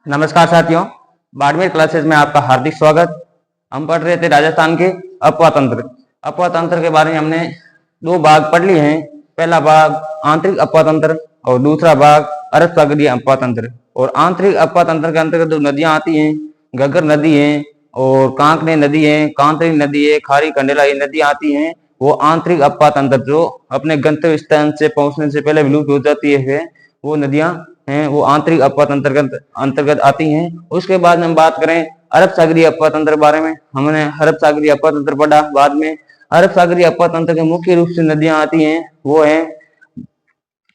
नमस्कार साथियों, बाड़मेर क्लासेस में आपका हार्दिक स्वागत। हम पढ़ रहे थे राजस्थान के अपवा तंत्र। अपवा तंत्र के बारे में हमने दो भाग पढ़ लिए हैं। पहला भाग आंतरिक अपवा तंत्र और दूसरा भाग अरब सागरीय अपवा तंत्र। और आंतरिक अपवा तंत्र के अंतर्गत जो नदियां आती हैं, घग्गर नदी है और कांकने नदी है, कांतरी नदी है, खारी कंडेला, ये नदियां आती हैं। वो आंतरिक अपवा तंत्र जो अपने गंतव्य स्थान से पहुंचने से पहले विलुप्त हो जाती है, वो नदियां हैं, वो आंतरिक अपवा तंत्र अंतर्गत आती हैं। उसके बाद हम बात करें अरब सागरीय अपवा तंत्र के बारे में। हमने अरब सागरीय अपवा तंत्र पढ़ा। बाद में अरब सागरीय अपवा तंत्र के मुख्य रूप से नदियां आती हैं, वो है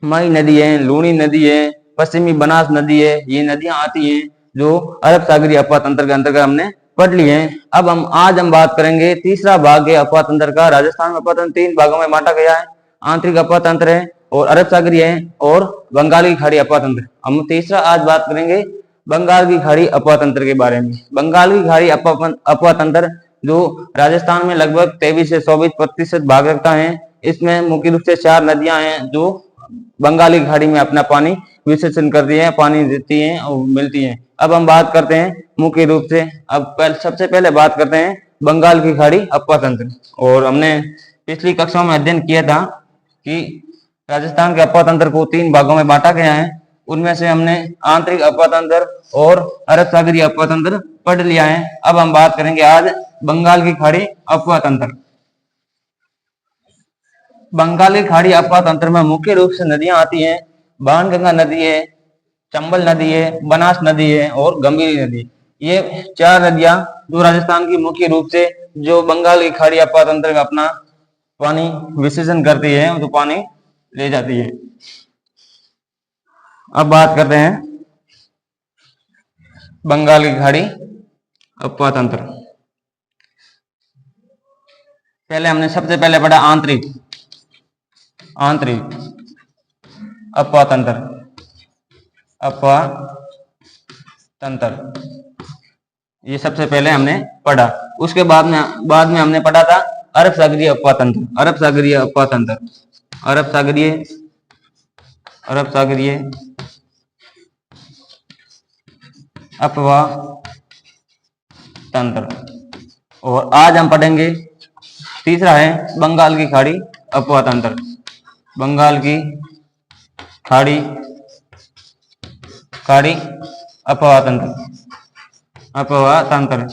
मई नदी है, लूणी नदी है, पश्चिमी बनास नदी है। ये नदियां आती हैं जो अरब सागरीय अपवा तंत्र के अंतर्गत हमने पढ़ ली है। अब आज हम बात करेंगे तीसरा भाग है अपवा तंत्र का। राजस्थान में अपवा तंत्र तीन भागों में बांटा गया है। आंतरिक अपवा तंत्र है और अरब सागरीय है और बंगाल की खाड़ी अपवा तंत्र। हम तीसरा आज बात करेंगे बंगाल की खाड़ी अपवा तंत्र के बारे में। बंगाल की खाड़ी अपवा तंत्र जो राजस्थान में लगभग 23 से 24% भाग रखता है। इसमें मुख्य रूप से 4 नदियां हैं जो बंगाली खाड़ी में अपना पानी विसर्जन करती है, पानी देती है और मिलती है। अब हम बात करते हैं मुख्य रूप से। अब सबसे पहले बात करते हैं बंगाल की खाड़ी अपवा तंत्र। और हमने पिछली कक्षाओं में अध्ययन किया था कि राजस्थान के अपवा तंत्र को 3 भागों में बांटा गया है। उनमें से हमने आंतरिक अपवा तंत्र और अरब सागरीय अपवा तंत्र पढ़ लिया है। अब हम बात करेंगे आज बंगाल की खाड़ी अपवा तंत्र। बंगाल की खाड़ी अपवा तंत्र में मुख्य रूप से नदियां आती हैं। बाणगंगा नदी है, चंबल नदी है, बनास नदी है और गंभीरी नदी। ये 4 नदियां जो राजस्थान की मुख्य रूप से जो बंगाल की खाड़ी अपवा तंत्र में अपना पानी विसर्जन करती है, तो पानी ले जाती है। अब बात करते हैं बंगाल की खाड़ी अपवा तंत्र। पहले हमने सबसे पहले पढ़ा आंतरिक अपवा तंत्र। अपवा तंत्र ये सबसे पहले हमने पढ़ा। उसके बाद में हमने पढ़ा था अरब सागरीय अपवा तंत्र। अरब सागरीय अपवा तंत्र, अरब सागरीय अपवा तंत्र। और आज हम पढ़ेंगे तीसरा है बंगाल की खाड़ी अपवा तंत्र। बंगाल की खाड़ी अपवा तंत्र।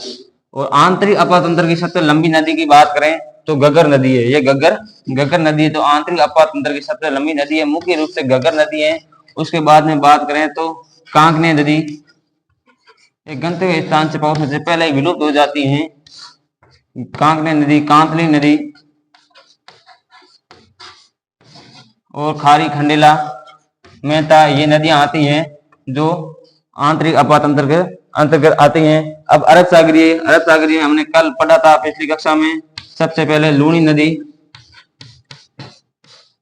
और आंतरिक अपवा तंत्र की सबसे लंबी नदी की बात करें तो घग्गर नदी है। ये घग्गर नदी है, तो आंतरिक अपवा तंत्र की सबसे लंबी नदी है। मुख्य रूप से घग्गर नदी है। उसके बाद में बात करें तो कांकने नदी, एक गंतव्य स्थान से पहुंचने से पहले ही विलुप्त हो जाती हैं। कांकने नदी, कांतली नदी और खारी खंडेला, मेहता, ये नदियां आती हैं जो आंतरिक अपवा तंत्र के अंतर्गत आती हैं। अब अरब सागरीय हमने कल पढ़ा था पिछली कक्षा में। सबसे पहले लूणी नदी,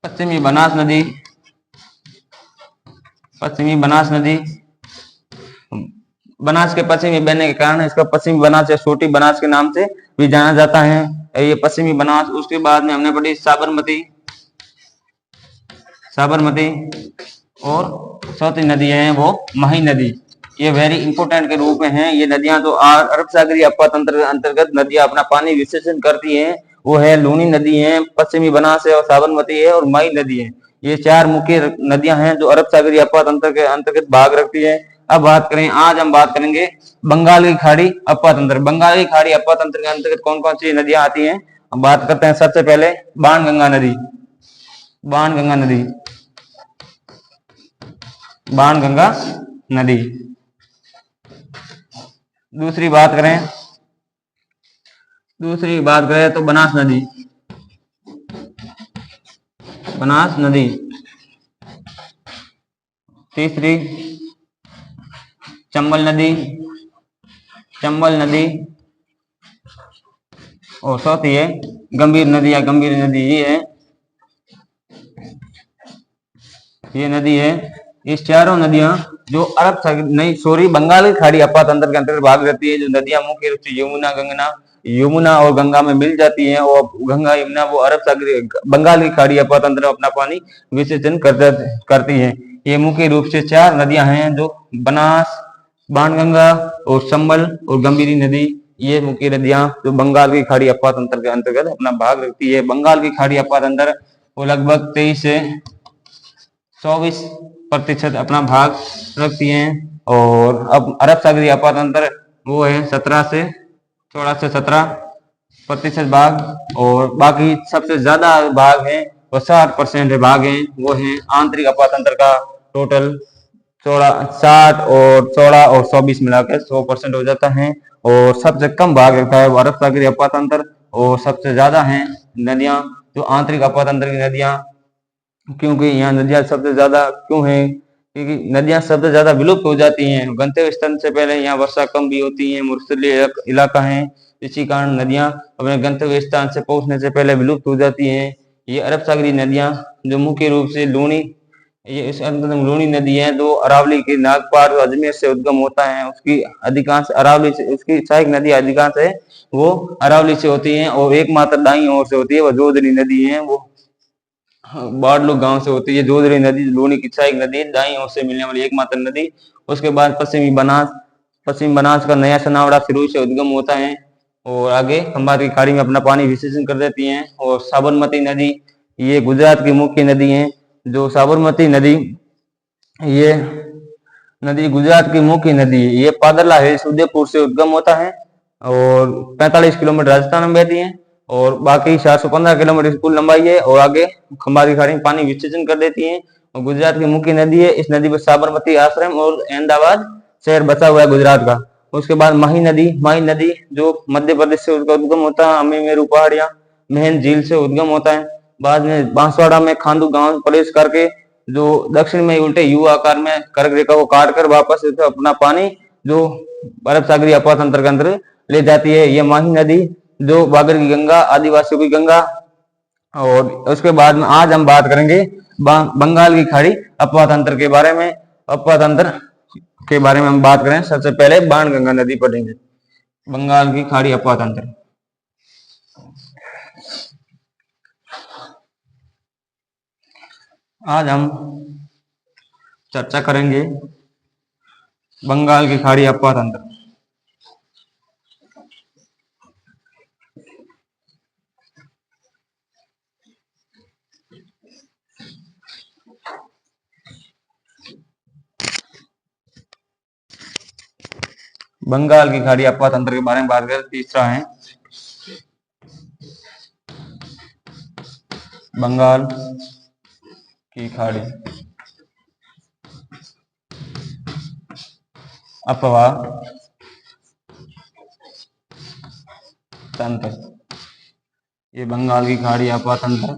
पश्चिमी बनास नदी, बनास के पश्चिमी बहने के कारण इसका पश्चिमी बनास या छोटी बनास के नाम से भी जाना जाता है, ये पश्चिमी बनास। उसके बाद में हमने पढ़ी साबरमती और चौथी नदी है वो मही नदी। ये वेरी इंपोर्टेंट के रूप में है। ये नदियां तो अरब सागरीय अपवा तंत्र के अंतर्गत नदियां अपना पानी विसर्जन करती हैं, वो है लूणी नदी है, पश्चिमी बनास है और साबरमती है और मई नदी है। ये 4 मुख्य नदियां हैं जो अरब सागरीय अपवा तंत्र के अंतर्गत भाग रखती है। अब आज हम बात करेंगे बंगाल की खाड़ी अपवा तंत्र। बंगाल की खाड़ी अपवा तंत्र के अंतर्गत कौन कौन सी नदियां आती हैं, हम बात करते हैं। सबसे पहले बाणगंगा नदी। दूसरी बात करें तो बनास नदी। तीसरी चंबल नदी और चौथी है गंभीर नदी या गंभीर नदी। ये नदी है। इस चारों नदियां जो बंगाल की खाड़ी अपवा तंत्र के अंतर्गत भाग रहती है, जो नदियां मुख्य रूप से यमुना और गंगा में मिल जाती हैं। और गंगा यमुना वो बंगाल की खाड़ी अपवा तंत्र में अपना पानी विसर्जन करती है। ये मुख्य रूप से 4 नदियां हैं जो बनास, बाणगंगा और चंबल और गंभीरी नदी, ये मुख्य नदियां जो बंगाल की खाड़ी अपवात तंत्र के अंतर्गत अपना भाग रखती है। बंगाल की खाड़ी अपवात तंत्र वो लगभग 23 से 24% अपना भाग रखती हैं। और अब अरब सागरीय अपवात तंत्र वो है 16 से 17% भाग, और बाकी सबसे ज्यादा भाग है वो 60% भाग है, वो है आंतरिक अपवात तंत्र का। टोटल 60 और 16 और 24 मिलाकर 100% हो जाता है। और सबसे कम भाग रखता है वो अरब सागरीय अपवात तंत्र, और सबसे ज्यादा है नदियां जो आंतरिक अपवात तंत्र की नदियां। क्योंकि यहाँ नदियां सबसे ज्यादा क्यों है, क्योंकि नदियां सबसे ज्यादा विलुप्त हो जाती हैं। गंतव्य स्थान से पहले यहाँ वर्षा कम भी होती है, मरुस्थलीय इलाका है, इसी कारण नदियां अपने गंतव्य स्थान से पहुंचने से पहले विलुप्त हो जाती हैं। ये अरब सागरीय नदियां जो मुख्य रूप से लूनी, ये इस लूनी नदी है जो अरावली के नागपार अजमेर से उद्गम होता है। उसकी अधिकांश अरावली से, उसकी सहायक नदी अधिकांश है वो अरावली से होती है, और एकमात्र दाई ओर से होती है वो जोधरी नदी है, वो बाड़लू गांव से होती है। जोधरी नदी लूनी की सहायक नदी, दाई ओर से मिलने वाली एकमात्र नदी। उसके बाद पश्चिमी बनास का नया सनावड़ा सिरोही से उद्गम होता है, और आगे खंभात की खाड़ी में अपना पानी विसर्जन कर देती हैं। और साबरमती नदी ये गुजरात की मुख्य नदी है। जो साबरमती नदी, ये नदी गुजरात की मुख्य नदी है। ये पादरला हिल्स उदयपुर से उद्गम होता है, और 45 किलोमीटर राजस्थान में बहती है, और बाकी 415 किलोमीटर कुल लंबाई है, और आगे खंभात की खाड़ी में पानी विसर्जन कर देती है, और गुजरात की मुख्य नदी है। इस नदी पर साबरमती आश्रम और अहमदाबाद शहर बसा हुआ है गुजरात का। उसके बाद माही नदी जो मध्य प्रदेश से उसका उद्गम होता है, अमी मेरू पहाड़ियां महन झील से उद्गम होता है। बाद में बांसवाड़ा में खांडू गांव प्रवेश करके जो दक्षिण में उल्टे यू आकार में कर्क रेखा को काट कर वापस अपना पानी जो अरब सागरीय अपवात तंत्र के अंदर ले जाती है। ये माही नदी जो बागर की गंगा, आदिवासियों की गंगा। और उसके बाद में आज हम बात करेंगे बंगाल की खाड़ी अपवात तंत्र के बारे में। अपवात तंत्र के बारे में हम बात करें, सबसे पहले बाणगंगा नदी पढ़ेंगे। बंगाल की खाड़ी अपवात तंत्र, आज हम चर्चा करेंगे बंगाल की खाड़ी अपवात तंत्र। बंगाल की खाड़ी अपवात तंत्र के बारे में बात करें, तीसरा है बंगाल की खाड़ी अपवात तंत्र। ये बंगाल की खाड़ी अपवात तंत्र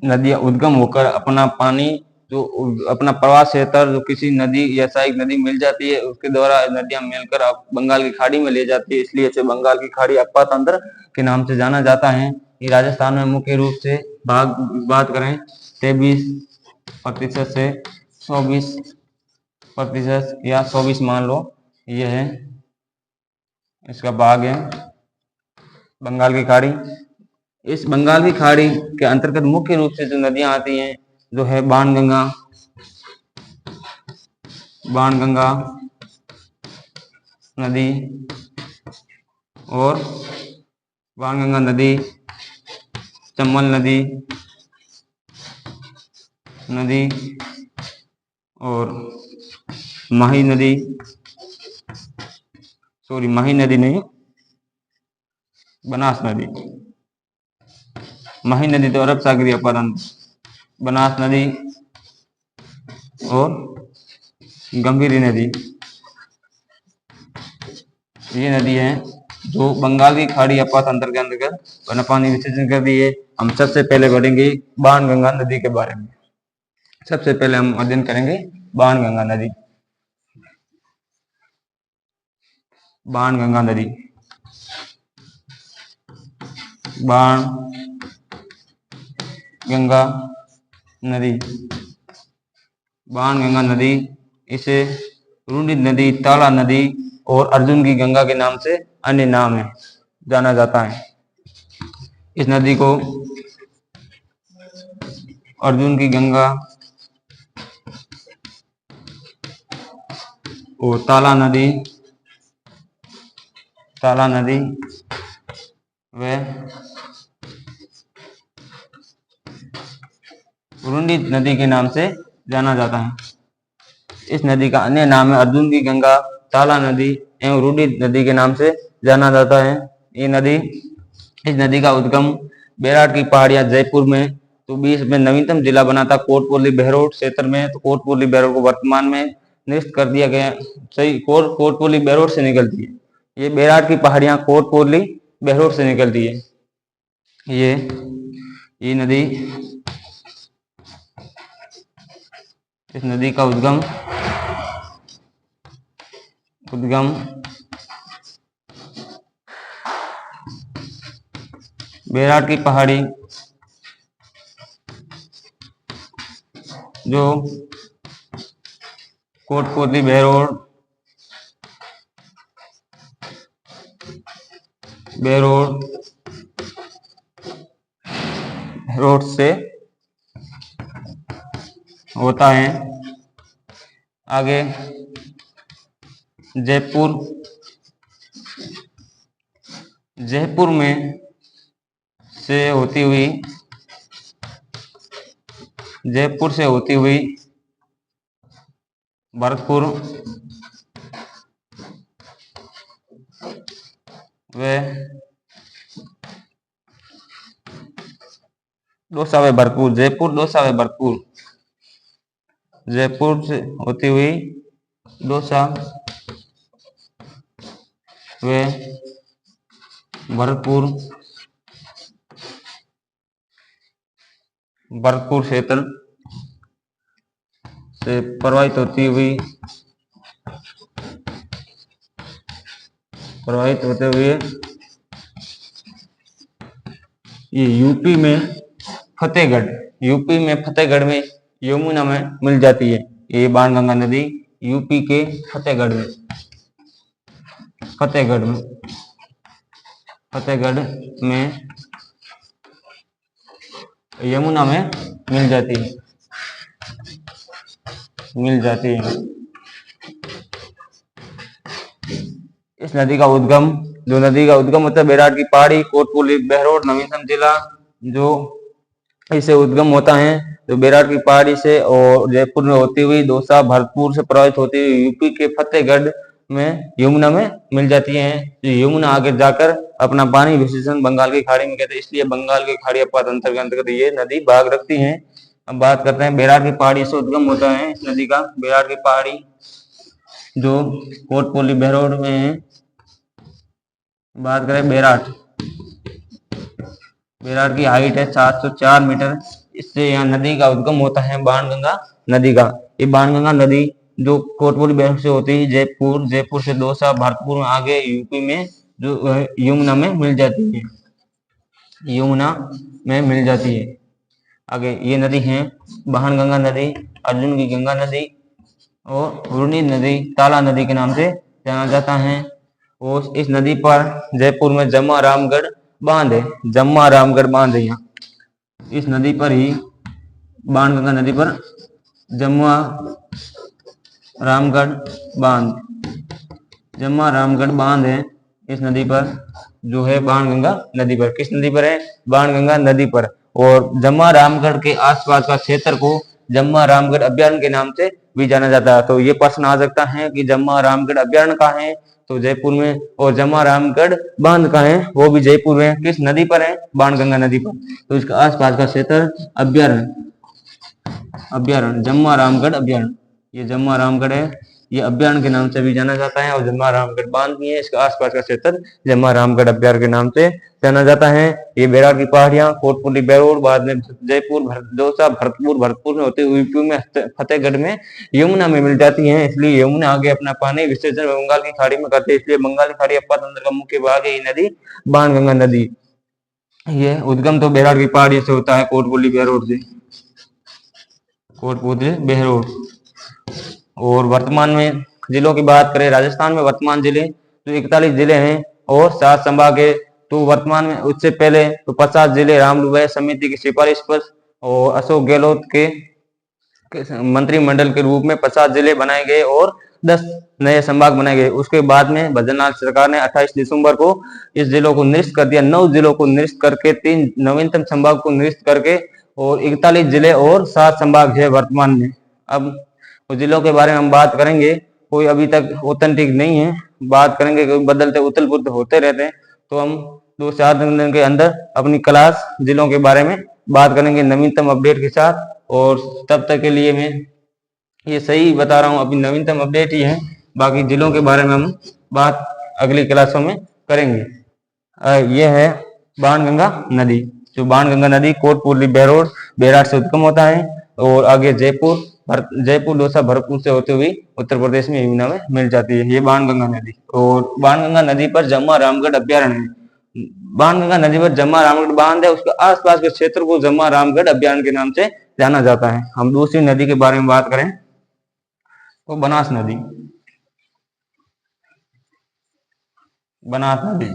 नदियां उद्गम होकर अपना पानी जो अपना प्रवास क्षेत्र जो किसी नदी या सहायक नदी मिल जाती है उसके द्वारा नदियां मिलकर बंगाल की खाड़ी में ले जाती है, इसलिए इसे बंगाल की खाड़ी अपवात तंत्र के नाम से जाना जाता है। ये राजस्थान में मुख्य रूप से बात करें 23% से 24% या 24 मान लो, ये है इसका भाग है बंगाल की खाड़ी। इस बंगाल की खाड़ी के अंतर्गत मुख्य रूप से जो नदियां आती हैं जो है बाणगंगा नदी और बाणगंगा नदी, चंबल नदी और माही नदी नहीं, बनास नदी। माही नदी तो अरब सागरीय अपवात तंत्र, बनास नदी और गंभीरी नदी, ये नदी है जो बंगाल की खाड़ी अपवात तंत्र के अंतर्गत अपना पानी विसर्जन कर दी है। हम सबसे पहले पढ़ेंगे बाणगंगा नदी के बारे में। सबसे पहले हम अध्ययन करेंगे बाणगंगा नदी। बाणगंगा नदी, बाणगंगा नदी इसे रूंडी नदी, ताला नदी और अर्जुन की गंगा के नाम से अन्य नाम है जाना जाता है। इस नदी को अर्जुन की गंगा, और ताला नदी व रुंडी नदी के नाम से जाना जाता है। इस नदी का अन्य नाम है अर्जुन की गंगा, ताला नदी एवं रुंडी नदी के नाम से जाना जाता है। इस नदी का उद्गम बेराट की पहाड़ियां जयपुर में, तो बीच में नवीनतम जिला बना था कोटपूतली बहरोड क्षेत्र में, तो कोटपूतली बहरोड को वर्तमान में निरस्त कर दिया गया। सही, कोटपूतली बहरोड से निकलती है। ये बेराट की पहाड़ियां कोटपूतली बहरोड से निकलती है। ये नदी, इस नदी का उद्गम बेराट की पहाड़ी जो कोटपूतली बहरोड से होता है। आगे जयपुर में से होती हुई भरतपुर व दौसा व भरतपुर, जयपुर से होती हुई दौसा व भरतपुर क्षेत्र से प्रवाहित होते हुए ये यूपी में फतेहगढ़ में यमुना में मिल जाती है। ये बाणगंगा नदी यूपी के फतेहगढ़ में यमुना में मिल जाती है। इस नदी का उद्गम होता है बेराट की पहाड़ी, कोटपूतली बहरोड नवीनतम जिला जो इसे उद्गम होता है तो बेराट की पहाड़ी से और जयपुर में होती हुई दौसा भरतपुर से प्रभावित होती हुई यूपी के फतेहगढ़ में यमुना में मिल जाती है। तो यमुना आगे जाकर अपना पानी विसर्जन बंगाल की खाड़ी में कहते हैं, इसलिए बंगाल की खाड़ी अपवाद अंतर के अंतर्गत ये नदी भाग रखती है। अब बात करते हैं बेराट की पहाड़ी से उद्गम होता है इस नदी का। बेराट की पहाड़ी जो कोटपूतली बहरोड में है। बात करें बेराट की हाइट है 704 मीटर। इससे यहाँ नदी का उद्गम होता है बाणगंगा नदी का। ये बाणगंगा नदी जो कोटपूतली बहरोड से होती है जयपुर से दौसा भरतपुर में आगे यूपी में जो यमुना में मिल जाती है। आगे ये नदी है बाणगंगा नदी, अर्जुन की गंगा नदी और रुनी नदी ताला नदी के नाम से जाना जाता है। और इस नदी पर जयपुर में जम्मा रामगढ़ बांध है। यहाँ इस नदी पर ही बाणगंगा नदी पर जम्मा रामगढ़ बांध है। इस नदी पर जो है बाणगंगा नदी पर, किस नदी पर है? बाणगंगा नदी पर। और जम्मा रामगढ़ के आसपास का क्षेत्र को जम्मा रामगढ़ अभ्यारण्य के नाम से भी जाना जाता है। तो ये प्रश्न आ सकता है कि जम्मा रामगढ़ अभ्यारण्य कहाँ है? तो जयपुर में। और जम्मा रामगढ़ बांध कहाँ है? वो भी जयपुर में। किस नदी पर है? बाणगंगा नदी पर। तो इसका आसपास का क्षेत्र अभ्यारण्य जम्मा रामगढ़ अभ्यारण्य, ये जम्मा रामगढ़ है, ये अभ्यारण्य के नाम से भी जाना जाता है। और जम्मा रामगढ़ बांध भी है, इसका आसपास का क्षेत्र जम्मा रामगढ़ अभ्यारण्य के नाम से जाना जाता है। ये बेराट की पहाड़ियां कोटपूतली बहरोड, बाद में जयपुर दौसा भरतपुर में होते हुए यूपी में फतेहगढ़ में यमुना में मिल जाती है। इसलिए यमुना आगे अपना पानी विसर्जन बंगाल की खाड़ी में करते हैं। इसलिए बंगाल की खाड़ी अपवाद तंत्र का मुख्य भाग है ये नदी बाणगंगा नदी। ये उद्गम तो बेराट की पहाड़ी से होता है कोटपूतली बहरोड। और वर्तमान में जिलों की बात करें, राजस्थान में वर्तमान जिले तो 41 जिले हैं और 7 संभाग है। तो वर्तमान में उससे पहले तो 50 जिले रामलुभाई समिति की सिफारिश पर और अशोक गहलोत के मंत्रिमंडल के रूप में 50 जिले बनाए गए और 10 नए संभाग बनाए गए। उसके बाद में भजनलाल सरकार ने 28 दिसंबर को इस जिलों को निरस्त कर दिया। 9 जिलों को निरस्त करके 3 नवीनतम संभाग को निरस्त करके और 41 जिले और 7 संभाग है वर्तमान में। अब उस जिलों के बारे में हम बात करेंगे, कोई अभी तक ऑथेंटिक नहीं है, बात करेंगे, कोई बदलते उथल पुथल होते रहते हैं, तो हम 2-4 दिन के अंदर अपनी क्लास जिलों के बारे में बात करेंगे नवीनतम अपडेट के साथ। और तब तक के लिए मैं ये सही बता रहा हूँ, अभी नवीनतम अपडेट ही है, बाकी जिलों के बारे में हम बात अगली क्लासों में करेंगे। ये है बाणगंगा नदी। जो बाणगंगा नदी कोटपुरली बहरोड बैराट से उत्पन्न होता है और आगे जयपुर दौसा भरतपुर से होते हुए उत्तर प्रदेश में यमुना में मिल जाती है, ये बाणगंगा नदी। और बाणगंगा नदी पर जम्मा रामगढ़ अभ्यारण्य है। बाणगंगा नदी पर जम्मा रामगढ़ बांध है, उसके आसपास के क्षेत्र को जम्मा रामगढ़ अभ्यारण्य के नाम से जाना जाता है। हम दूसरी नदी के बारे में बात करें तो बनास नदी। बनास नदी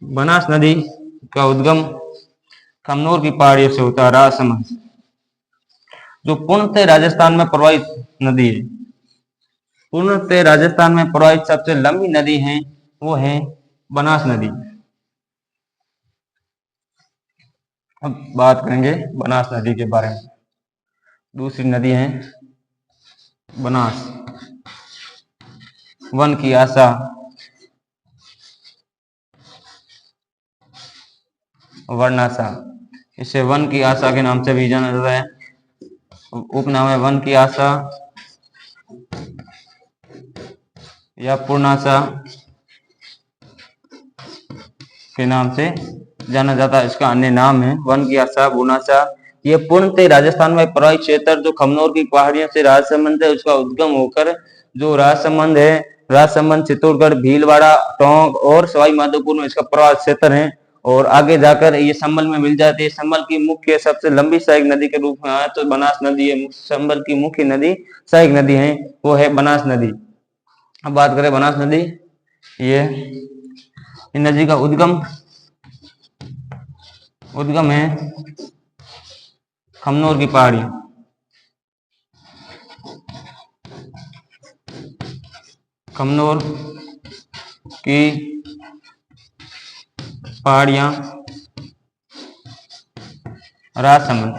बनास नदी का उद्गम कमनौर की पहाड़ियों से होता है, राजसमंद, जो पूर्णतः राजस्थान में प्रवाहित नदी है। पूर्णतः राजस्थान में प्रवाहित सबसे लंबी नदी है वो है बनास नदी। अब बात करेंगे बनास नदी के बारे में। दूसरी नदी है बनास, वन की आशा, वर्णासा, इसे वन की आशा के नाम से भी जाना जाता है। उपनाम है वन की आशा या पूर्णाशा के नाम से जाना जाता है। इसका अन्य नाम है वन की आशा, पूर्णाशा। ये पूर्णतः राजस्थान में प्रवाहित क्षेत्र जो खमनौर की पहाड़ियों से राजसमंद है, उसका उद्गम होकर जो राजसमंद है, राजसमंद, चित्तौड़गढ़, भीलवाड़ा, टोंक और सवाई माधोपुर में इसका प्रवाह क्षेत्र है। और आगे जाकर ये संभल में मिल जाती है। संभल की मुख्य सबसे लंबी सहायक नदी के रूप में आए तो बनास नदी है। संभल की मुख्य नदी सहायक नदी है वो है बनास नदी। अब बात करें बनास नदी, ये नदी का उद्गम है खमनौर की पहाड़ी। खमनौर की पहाड़ियां, राजसमंद,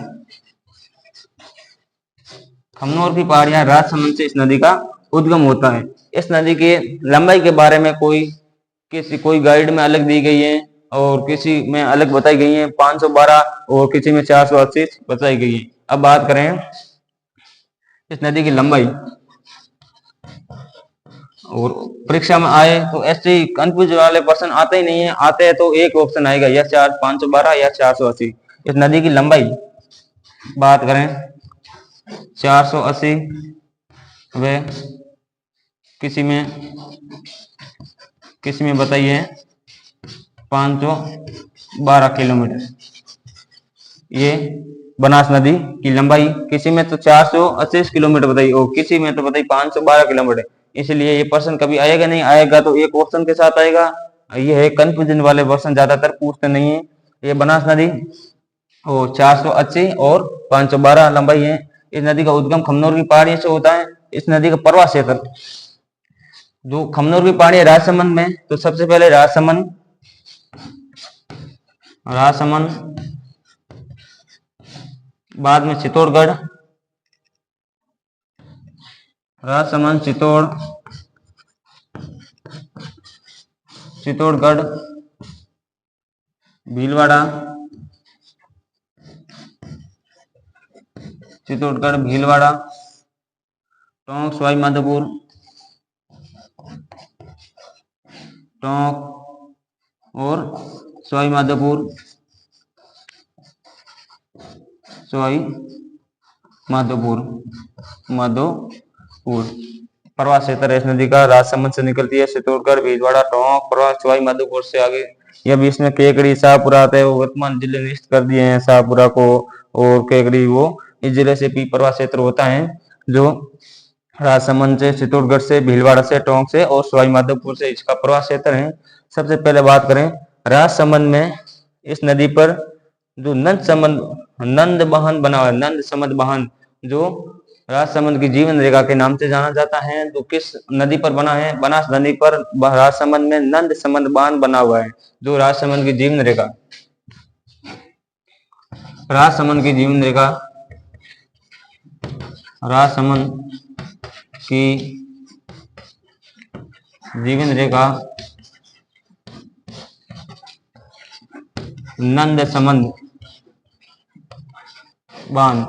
खमनौर की पहाड़ियां, राजसमंद से इस नदी का उद्गम होता है। इस नदी के लंबाई के बारे में कोई गाइड में अलग दी गई है और किसी में अलग बताई गई है, 512 और किसी में 480 बताई गई है। अब बात करें इस नदी की लंबाई, और परीक्षा में आए तो ऐसे कंफ्यूज वाले पर्सन आते ही नहीं है, आते हैं तो एक ऑप्शन आएगा या 512 या 480। इस नदी की लंबाई बात करें 480 व किसी में बताइए 512 किलोमीटर, ये बनास नदी की लंबाई। किसी में तो 480 किलोमीटर बताइए और किसी में तो बताइए 512 किलोमीटर। इसलिए ये पर्सन कभी आएगा नहीं, आएगा तो एक ऑप्शन के साथ आएगा। ये है कंफ्यूजन वाले पर्सन ज्यादातर पूछते नहीं है। ये बनास नदी और 480 और 512 लंबाई है। इस नदी का उद्गम खमनौर की पहाड़ी से होता है। इस नदी का प्रवाह क्षेत्र जो खमनौर की पहाड़ी है राजसमंद में, तो सबसे पहले राजसमंद, बाद में चित्तौड़गढ़, राजसमंद, चित्तौड़गढ़, भीलवाड़ा, टोंक, सवाई माधोपुर, टोंक और सवाई माधोपुर, प्रवाह क्षेत्र इस नदी का राजसमंद से निकलती है। चित्तौड़गढ़, भीलवाड़ा, टोंक, प्रवाह सवाई माधोपुर से आगे ये भी इसमें केकड़ी, शाहपुरा आते हैं, वो वर्तमान जिले निश्चित कर दिए हैं शाहपुरा को और केकड़ी, वो इस जिले से भी प्रवाह क्षेत्र होता है जो राजसमंद से, चित्तौड़गढ़ से, भीलवाड़ा से, टोंक से और सवाई माधोपुर से इसका प्रवाह क्षेत्र है। सबसे पहले बात करें राजसमंद में, इस नदी पर जो नंद बाहन बना हुआ है, नंद समद बाहन, जो राजसमंद की जीवन रेखा के नाम से जाना जाता है। तो किस नदी पर बना है? बनास नदी पर राजसमंद में नंद समद बांध बना हुआ है, जो राजसमंद की जीवन रेखा, राजसमंद की जीवन रेखा, राजसमंद की जीवन रेखा नंद समंद बांध,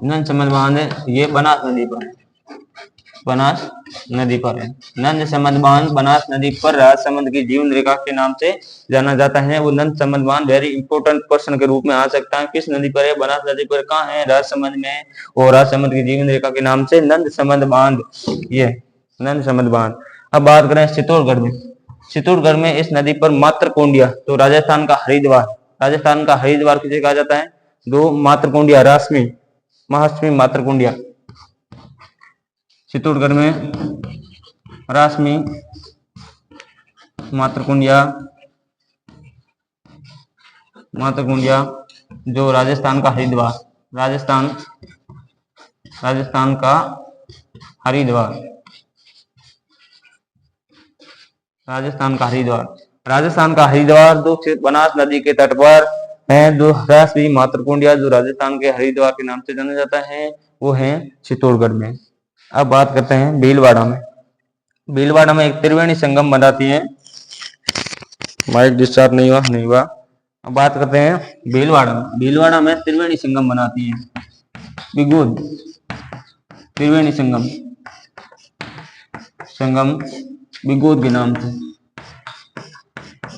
नंद समंद बांध ये बनास नदी पर है, बनास नदी पर है। नंद समंद बांध बनास नदी पर राजसमंद की जीवन रेखा के नाम से जाना जाता है। वो नंद समंद बांध वेरी इंपॉर्टेंट क्वेश्चन के रूप में आ सकता है। किस नदी पर है? बनास नदी पर। कहाँ है? राजसमंद में। और राजसमंद की जीवन रेखा के नाम से नंद समंद बांध, ये नंद समंद बांध। अब बात करें चित्तौड़गढ़ में। चित्तौड़गढ़ में इस नदी पर मातृकुंडिया, तो राजस्थान का हरिद्वार, राजस्थान का हरिद्वार किसे कहा जाता है? दो मातृकुंडिया, रासमी महासमी मातृकुंडिया। चित्तौड़गढ़ में रासमी मातृकुंडिया, मातृकुंडिया जो राजस्थान का हरिद्वार, राजस्थान का हरिद्वार, राजस्थान का हरिद्वार, राजस्थान का हरिद्वार जो बनास नदी के तट पर है। जो रासमी मातृकुंडिया जो राजस्थान के हरिद्वार के नाम से जाना जाता है, वो है चित्तौड़गढ़ में। अब बात करते हैं भीलवाड़ा में। भीलवाड़ा में एक त्रिवेणी संगम बनाती है। माइक डिस्चार्ज नहीं हुआ। अब बात करते हैं भीलवाड़ा में। भीलवाड़ा में त्रिवेणी संगम बनाती है, बिगुद त्रिवेणी संगम, बिगुद के नाम से,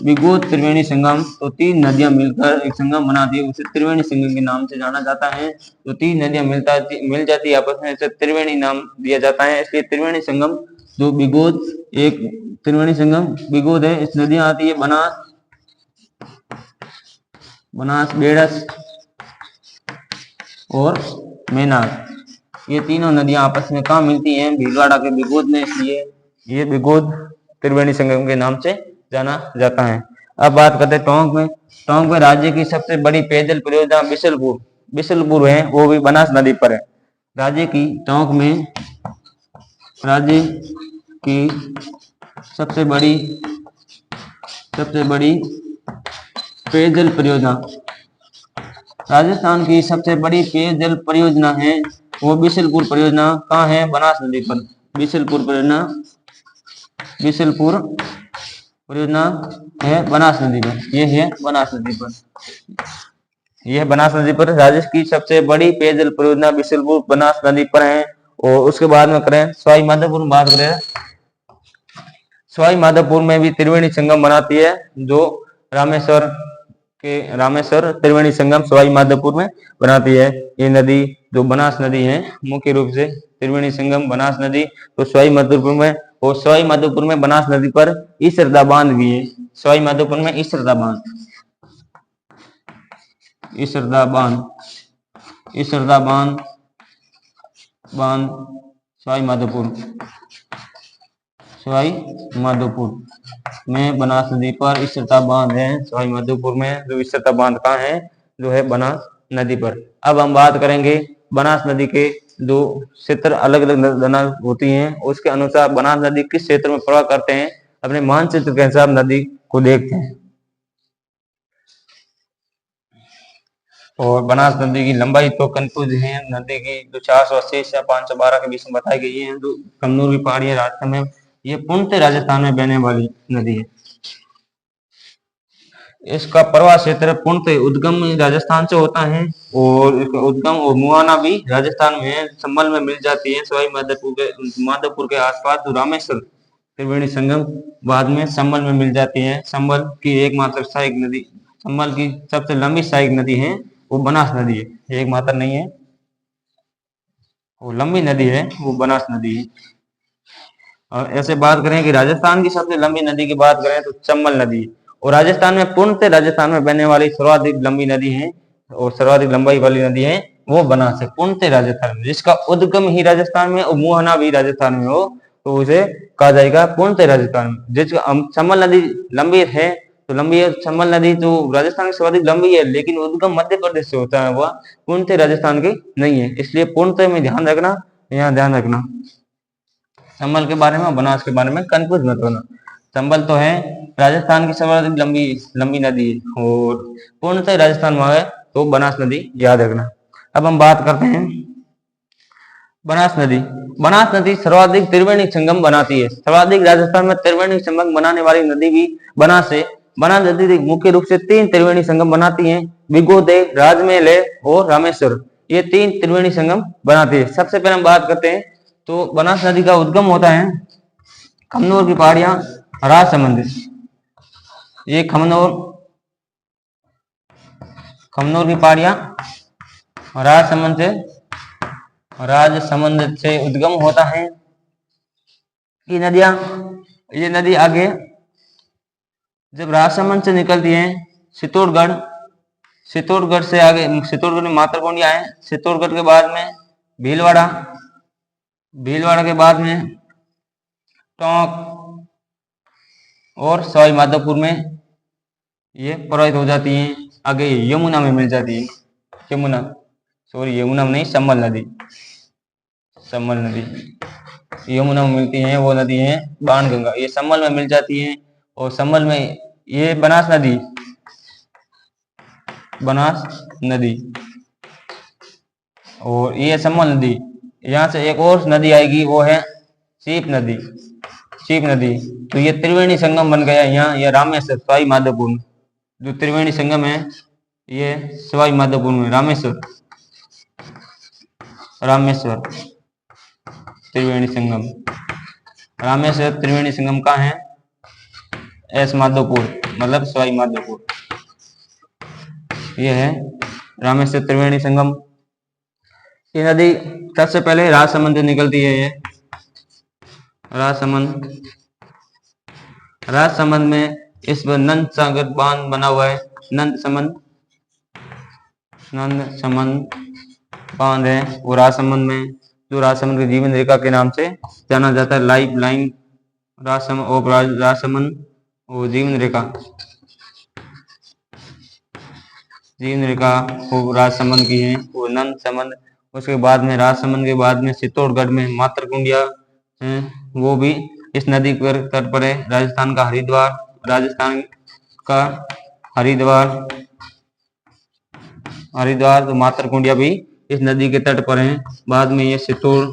बिगुद त्रिवेणी संगम। तो तीन नदियां मिलकर एक संगम बनाती है, उसे त्रिवेणी संगम के नाम से जाना जाता है। तो तीन नदियां मिल जाती है आपस में, इसे त्रिवेणी नाम दिया जाता है। इसलिए त्रिवेणी संगम जो बिगोद, एक त्रिवेणी संगम बिगोद है। इस नदियां आती है बनास, बेड़स और मेनार। ये तीनों नदियां आपस में कहाँ मिलती हैं? भीलवाड़ा के बिगोद में, इसलिए ये बिगोद त्रिवेणी संगम के नाम से जाना जाता है। अब बात करते हैं टोंक में। टोंक में राज्य की सबसे बड़ी पेयजल परियोजना बिशलपुर है, वो भी बनास नदी पर है। राज्य की टोंक में राज्य की सबसे बड़ी पेयजल परियोजना, राजस्थान की सबसे बड़ी पेयजल परियोजना है वो बिशलपुर परियोजना। कहाँ है? बनास नदी पर। बिशलपुर परियोजना है बनास नदी पर। ये है बनास नदी पर, यह बनास नदी पर राजस्थान की सबसे बड़ी पेयजल परियोजना बिशलपुर बनास नदी पर है। और उसके बाद में करें सवाई माधोपुर में बात करें। सवाई माधोपुर में भी त्रिवेणी संगम बनाती है, जो रामेश्वर त्रिवेणी संगम सवाई माधोपुर में बनाती है। ये नदी जो बनास नदी है, मुख्य रूप से त्रिवेणी संगम बनास नदी, तो सवाई माधोपुर में। और सवाई माधोपुर में बनास नदी पर ईसरदा बांध भी है। सवाई माधोपुर में ईसरदा बांध, सवाई माधोपुर में बनास नदी पर ईसरदा बांध है। सवाई माधोपुर में जो ईसरदा बांध कहाँ है? जो है बनास नदी पर। अब हम बात करेंगे बनास नदी के जो क्षेत्र अलग अलग नदियां होती हैं, उसके अनुसार बनास नदी किस क्षेत्र में प्रवाह करते हैं, अपने मानचित्र के हिसाब नदी को देखते हैं। और बनास नदी की लंबाई तो कंफ्यूज है, नदी की जो 480 से 512 के बीच में बताई गई है। जो कमनूर की पहाड़ी है राजस्थान में, ये पूर्णतः राजस्थान में बहने वाली नदी है। इसका प्रवाह क्षेत्र पूर्णतः उद्गम राजस्थान से होता है, और इसका उद्गम और मुआना भी राजस्थान में संभल में मिल जाती है। सवाई माधोपुर के आसपास जो रामेश्वर त्रिवेणी संगम बाद में संभल में मिल जाती है। संभल की एकमात्र सहायक नदी, संभल की सबसे लंबी सहायक नदी है वो बनास नदी है, एकमात्र नहीं है, वो लंबी नदी है, वो बनास नदी है। और ऐसे बात करें कि राजस्थान की सबसे लंबी नदी की बात करें तो चंबल नदी, और राजस्थान में पूर्णतः राजस्थान में बहने वाली सर्वाधिक लंबी नदी है और सर्वाधिक लंबाई वाली नदी है वो बनास है, पूर्णतः राजस्थान में। जिसका उद्गम ही राजस्थान में और मुहाना भी राजस्थान में हो तो उसे कहा जाएगा पूर्णतः राजस्थान में। जिसका चंबल नदी लंबी है तो लंबी है। चंबल नदी तो राजस्थान की सर्वाधिक लंबी है, लेकिन उद्गम मध्य प्रदेश से होता है, वह पूर्णतः राजस्थान की नहीं है, इसलिए पूर्णतः में ध्यान रखना, यहाँ ध्यान रखना। चंबल के बारे में, बनास के बारे में कंफ्यूज मत होना। चंबल तो है राजस्थान की सर्वाधिक लंबी नदी है और पूर्णतः राजस्थान में है, तो बनास नदी याद रखना। अब हम बात करते हैं बनास नदी। बनास नदी सर्वाधिक त्रिवेणी संगम बनाती है। सर्वाधिक राजस्थान में त्रिवेणी संगम बनाने वाली नदी भी बनास है। बनास नदी मुख्य रूप से 3 त्रिवेणी संगम बनाती है, बिगोद है, राजमहल है और रामेश्वर। ये 3 त्रिवेणी संगम बनाती है। सबसे पहले हम बात करते हैं, तो बनास नदी का उद्गम होता है खमनोर की पहाड़ियां, राजसमंद। ये खमनोर की पहाड़ियां राजसमंद से उद्गम होता है। ये नदी आगे जब राजसमंद से निकलती है, चित्तौड़गढ़ से आगे, चित्तौड़गढ़ में मातरकुंडिया है, चित्तौड़गढ़ के बाद में भीलवाड़ा के बाद में टोंक और सवाई माधोपुर में ये प्रवाहित हो जाती हैं। आगे यमुना में मिल जाती है। यमुना में नहीं, संबल नदी यमुना में मिलती है, वो नदी है बाणगंगा। ये संबल में मिल जाती है और संबल में ये बनास नदी और ये संबल नदी। यहाँ से एक और नदी आएगी, वो है सीप नदी। तो ये त्रिवेणी संगम बन गया यहाँ, ये रामेश्वर सवाई माधोपुर में। जो त्रिवेणी संगम है ये सवाई माधोपुर में, रामेश्वर त्रिवेणी संगम। रामेश्वर त्रिवेणी संगम कहाँ है? एस माधोपुर, मतलब सवाई माधोपुर। ये है रामेश्वर त्रिवेणी संगम। ये नदी सबसे पहले राजसमंद से निकलती है। ये राजसमंद में इस पर नंद सागर बांध बना हुआ है। नंद समंद बांध है वो राजसमंद में, जो राजसमंद की जीवन रेखा के नाम से जाना जाता है। लाइफ लाइन राजसमंद वो जीवन रेखा वो राजसमंद की है, वो नंद समंद। उसके बाद में राजसमंद के बाद में चित्तौड़गढ़ में मातरकुंडिया है, वो भी इस नदी पर तट पर है। राजस्थान का हरिद्वार तो मातरकुंडिया भी इस नदी के तट पर है। बाद में ये चित्तौड़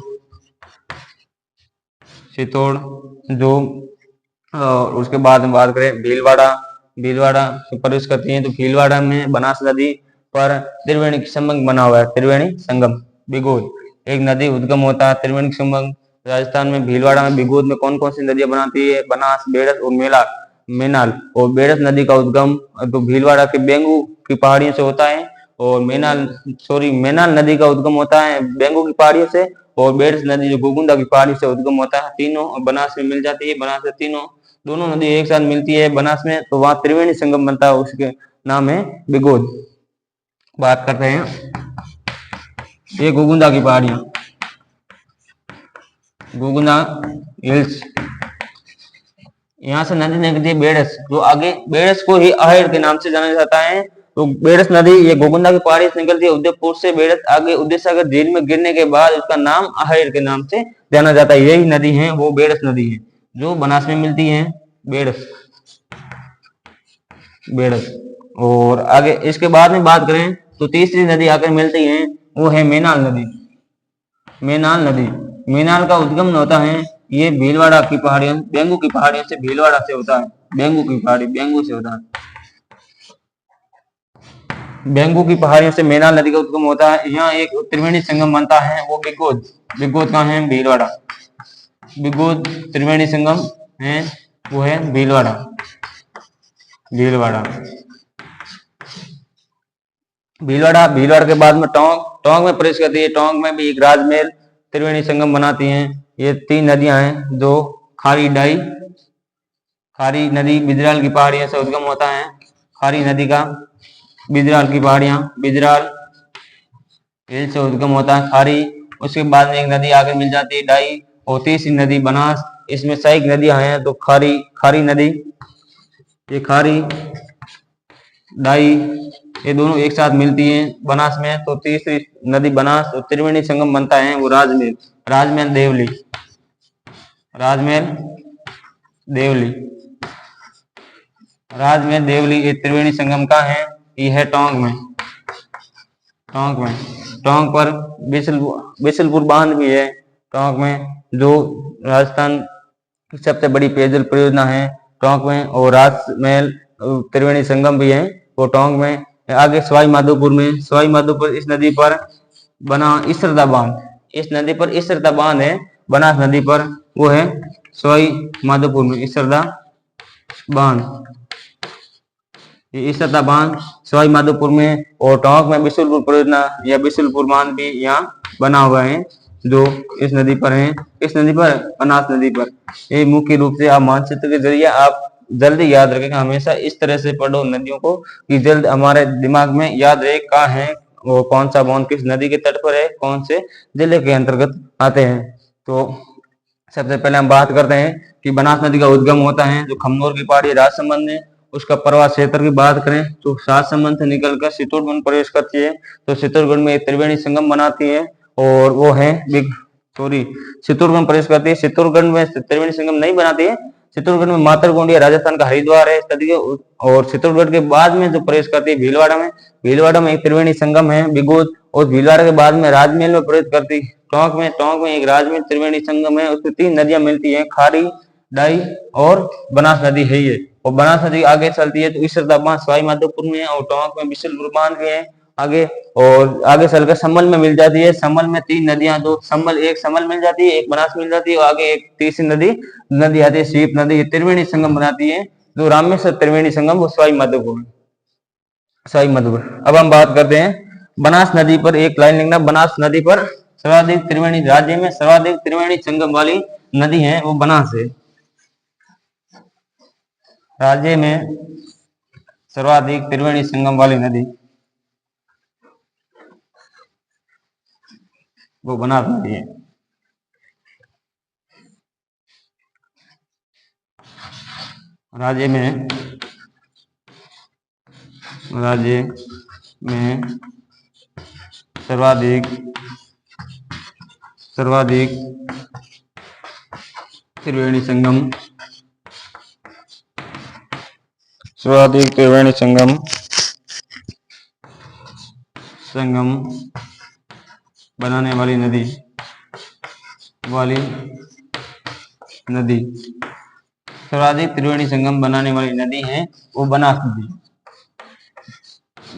जो, और उसके बाद में बात करें भीलवाड़ा प्रवेश करती है, तो भीलवाड़ा में बनास नदी पर त्रिवेणी संगम बना हुआ है। त्रिवेणी संगम बिगोद एक नदी उद्गम होता है। त्रिवेणी संगम राजस्थान में भीलवाड़ा में बिगोद में कौन कौन सी नदियां बनाती है? बनास, बेड़स और मेनाल। और बेड़स नदी का उद्गम तो भीलवाड़ा के बेंगू की पहाड़ियों से होता है, और मेनाल नदी का उद्गम होता है बेंगू की पहाड़ियों से, और बेड़स नदी जो गोगुंडा की पहाड़ी से उद्गम होता है। तीनों बनास में मिल जाती है। बनास से दोनों नदी एक साथ मिलती है बनास में, तो वहां त्रिवेणी संगम बनता है, उसके नाम है बिगोद। बात करते हैं ये गोगुंडा की पहाड़ियां, गोगुंडा हिल्स। यहाँ से नदी निकलती है बेड़स, जो आगे बेड़स को ही आहेर के नाम से जाना जाता है। तो बेड़स नदी ये गोगुंडा की पहाड़ी से निकलती है उदयपुर से। बेड़स आगे उदयसागर झील में गिरने के बाद उसका नाम आहेर के नाम से जाना जाता है। यही नदी है वो बेड़स नदी है, जो बनास में मिलती है। बेड़स। और आगे इसके बाद में बात करें तो तीसरी नदी आकर मिलती है, वो है मेनाल नदी। मेनाल का उद्गम होता है ये भीलवाड़ा की पहाड़ियों, बेंगू की पहाड़ियों से भीलवाड़ा से होता है। बेंगू से होता है। बेंगू की पहाड़ियों से मेनाल नदी का उद्गम होता है। यहाँ एक त्रिवेणी संगम बनता है, वो बिगोद कहाँ है? भीलवाड़ा। बिगोद त्रिवेणी संगम है, वो है भीलवाड़ा। भीलवाड़ा के बाद में टोंक में प्रवेश करती है। टोंक में भी एक राजमहल त्रिवेणी संगम बनाती हैं। ये 3 नदियां हैं, जो खारी नदी बिजराल की पहाड़ियों से उद्गम होता है। खारी नदी का बिजराल की पहाड़ियां, बिजराल हिल से उद्गम होता है खारी। उसके बाद में एक नदी आगे मिल जाती है डाई, और तीसरी नदी बनास। इसमें सहायक नदियां हैं, तो खारी नदी, ये खारी डाई ये दोनों एक साथ मिलती हैं बनास में, तो तीसरी नदी बनास और त्रिवेणी संगम बनता है वो राजमेल, राजमेल देवली, राजमेल देवली, राजमेल देवली ये त्रिवेणी संगम का है। ये है टोंक में, टोंक में, टोंक पर बिशलपुर बांध भी है टोंक में, जो राजस्थान की सबसे बड़ी पेयजल परियोजना है टोंक में। और राजमेल त्रिवेणी संगम भी है वो टोंक में। आगे सवाई माधोपुर में, सवाई माधोपुर इस नदी पर बना इसरदा बांध, इस नदी पर इसरदा बांध है बनास नदी पर, वो है सवाई माधोपुर में इसरदा बांध, ये इसरदा बांध सवाई माधोपुर में। और टोंक में बिशुलपुर परियोजना या बिशुलपुर बांध भी यहाँ बना हुआ है जो इस नदी पर है, इस नदी पर बनास नदी पर। ये मुख्य रूप से आप मानचित्र के जरिए आप जल्दी याद रखेंगे, हमेशा इस तरह से पढ़ो नदियों को कि जल्द हमारे दिमाग में याद रहे कहाँ है वो, कौन सा बांध किस नदी के तट पर है, कौन से जिले के अंतर्गत आते हैं। तो सबसे पहले हम बात करते हैं कि बनास नदी का उद्गम होता है जो खमनोर की पहाड़ी राजसमंद में, उसका प्रवाह क्षेत्र की बात करें तो राजसमंद से निकलकर चित्तौड़गढ़ में प्रवेश करती है, तो चित्तौड़गढ़ में त्रिवेणी संगम बनाती है और वो है चित्तौड़गढ़ में प्रवेश करती है। चित्तौड़गढ़ में त्रिवेणी संगम नहीं बनाती है, चित्तौड़गढ़ में मातरगुंडिया राजस्थान का हरिद्वार है इस नदी के, और चित्तौड़गढ़ के बाद में जो प्रवेश करती है भीलवाड़ा में, भीलवाड़ा में एक त्रिवेणी संगम है बिगोद, और भीलवाड़ा के बाद में राजमेल में प्रवेश करती है टोंक में, टोंक में एक राजमेल त्रिवेणी संगम है, उसमें 3 नदियां मिलती हैं, खारी डाई और बनास नदी है ये। और बनास नदी आगे चलती है तो इसरदा बांध सवाई माधोपुर में, और टोंक में बिशुलपुर बांध भी है आगे, और आगे चलकर सम्मल में मिल जाती है। सम्मल में 3 नदियां, दो सम्मल, एक सम्मल मिल जाती है, एक बनास मिल जाती है, और आगे एक तीसरी नदी आती है सीप नदी, त्रिवेणी संगम बनाती है जो रामेश्वर त्रिवेणी संगम वो सवाई माधोपुर, सवाई माधोपुर। अब हम बात करते हैं बनास नदी पर, एक लाइन लिखना, बनास नदी पर सर्वाधिक त्रिवेणी, राज्य में सर्वाधिक त्रिवेणी संगम वाली नदी है वो बनास है, राज्य में सर्वाधिक त्रिवेणी संगम वाली नदी वो बनास नदी है। राज्य में सर्वाधिक त्रिवेणी संगम, सर्वाधिक त्रिवेणी संगम बनाने वाली नदी सर्वाधिक त्रिवेणी संगम बनाने वाली नदी है वो बनास नदी,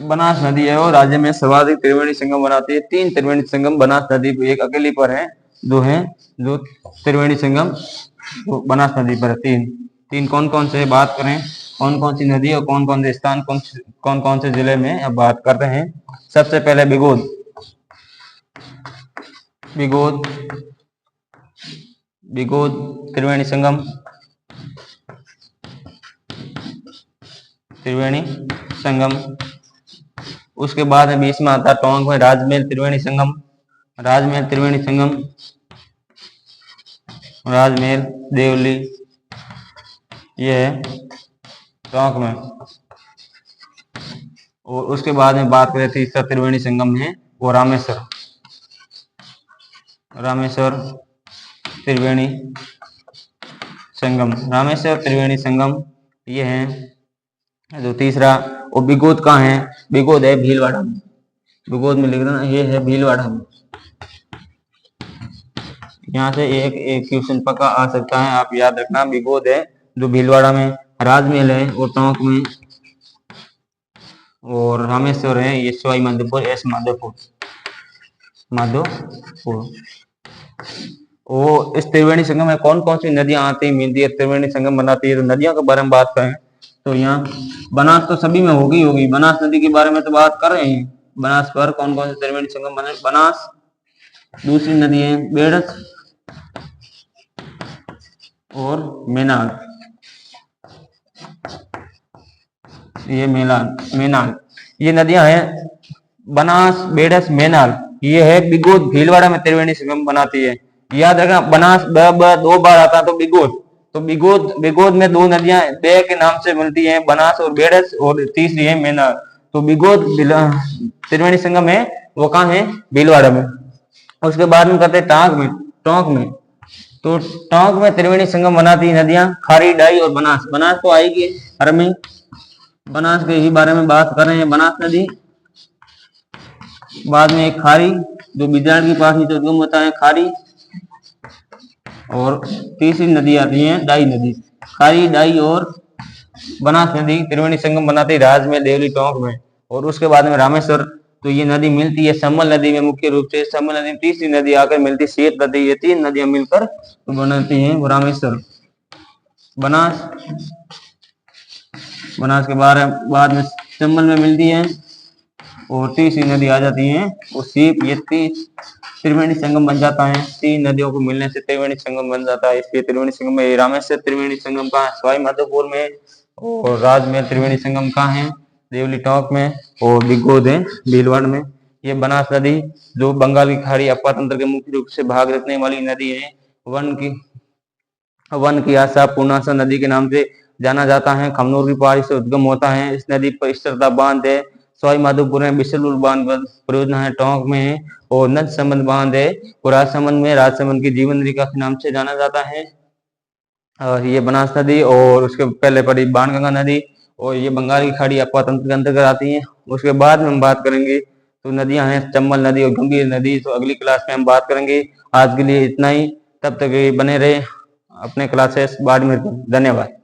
बनास नदी है वो राज्य में सर्वाधिक त्रिवेणी संगम बनाती है। 3 त्रिवेणी संगम बनास नदी पर एक अकेली पर है, जो त्रिवेणी संगम बनास नदी पर है। 3 कौन कौन से बात करें, कौन कौन सी नदी और कौन कौन से स्थान, कौन कौन से जिले में अब बात करते हैं। सबसे पहले बिगोद, त्रिवेणी संगम, उसके बाद में बीच में आता टोंक में राजमेल त्रिवेणी संगम, राजमेल देवली, ये है टोंक में। और उसके बाद में बात करें तीसरा त्रिवेणी संगम है वो रामेश्वर त्रिवेणी संगम, ये है जो तीसरा। और बिगोद कहाँ है, बिगोद है भीलवाड़ा में, बिगोद में लिख देना ये है भीलवाड़ा में। यहाँ से एक क्वेश्चन पक्का आ सकता है, आप याद रखना, बिगोद है जो भीलवाड़ा में, राजमेल है वो टोंक में, और रामेश्वर है ये सवाई माधोपुर, एस माधोपुर। वो इस त्रिवेणी संगम में कौन कौन सी नदियां आती मिलती है, त्रिवेणी संगम बनाती है। तो नदियों के बारे में बात करें तो यहाँ बनास तो सभी में होगी, बनास नदी के बारे में तो बात कर रहे हैं। बनास पर कौन कौन से त्रिवेणी संगम बने, बनास, दूसरी नदी है बेड़स और मेनाल, ये मेनाल, ये नदियां हैं बनास, बेड़स, मेनाल, ये है बिगोद भीलवाड़ा में त्रिवेणी संगम बनाती है। याद रखना बनास 2 बार आता है तो बिगोद तो बिगोद में दो नदियां बे के नाम से मिलती हैं, बनास और बेड़स, और तीसरी है मेनार। तो बिगोद त्रिवेणी संगम है वो कहाँ है, भीलवाड़ा में। उसके बाद में करते टोंक में। तो टोंक में त्रिवेणी संगम बनाती नदियां खारी, डाई और बनास। बनास तो आएगी हर में, बनास के ही बारे में बात कर रहे हैं। बनास नदी, बाद में एक खारी जो बिजाड़ के पास नीचे उद्गम होता है, खारी, और तीसरी नदी आती है डाई नदी। खारी, डाई और बनास नदी त्रिवेणी संगम बनाती राजमहल, देवली, टोंक में। और उसके बाद में रामेश्वर। तो ये नदी मिलती है सम्मल नदी में, मुख्य रूप से सम्मल नदी में तीसरी नदी आकर मिलती शीत नदी। ये तीन नदियां मिलकर तो बनाती हैं वो रामेश्वर। बनास के बाद में सम्मल में मिलती है, और तीसरी नदी आ जाती है वो सीप। ये त्रिवेणी संगम बन जाता है। तीन नदियों को मिलने से त्रिवेणी संगम बन जाता है। इसलिए त्रिवेणी संगम में रामेश्वर त्रिवेणी संगम का सवाई माधोपुर में, और राजमहल त्रिवेणी संगम का है देवली, टोंक में, और बिगोद है भीलवाड़ा में। ये बनास नदी जो बंगाल की खाड़ी अप्पा तंत्र के मुख्य रूप से भाग रखने वाली नदी है। वन की आशा पूर्णाशा नदी के नाम से जाना जाता है। खमनोर की पहाड़ी से उद्गम होता है। इस नदी पर स्थिरता बांध है। सवाई माधोपुर में बिशनपुर बांध परियोजना है, टोंक में है, और नद संबंध बांध है, और राजसमंद में राजसमंद की जीवन रेखा के नाम से जाना जाता है। और ये बनास नदी, और उसके पहले पड़ी बाणगंगा नदी, और ये बंगाल की खाड़ी अप्पा तंत्र के अंतर्गत आती है। उसके बाद में हम बात करेंगे तो नदियां हैं चंबल नदी और गंभीर नदी, तो अगली क्लास में हम बात करेंगे। आज के लिए इतना ही, तब तक बने रहे अपने क्लासेस बाड़मेर। धन्यवाद।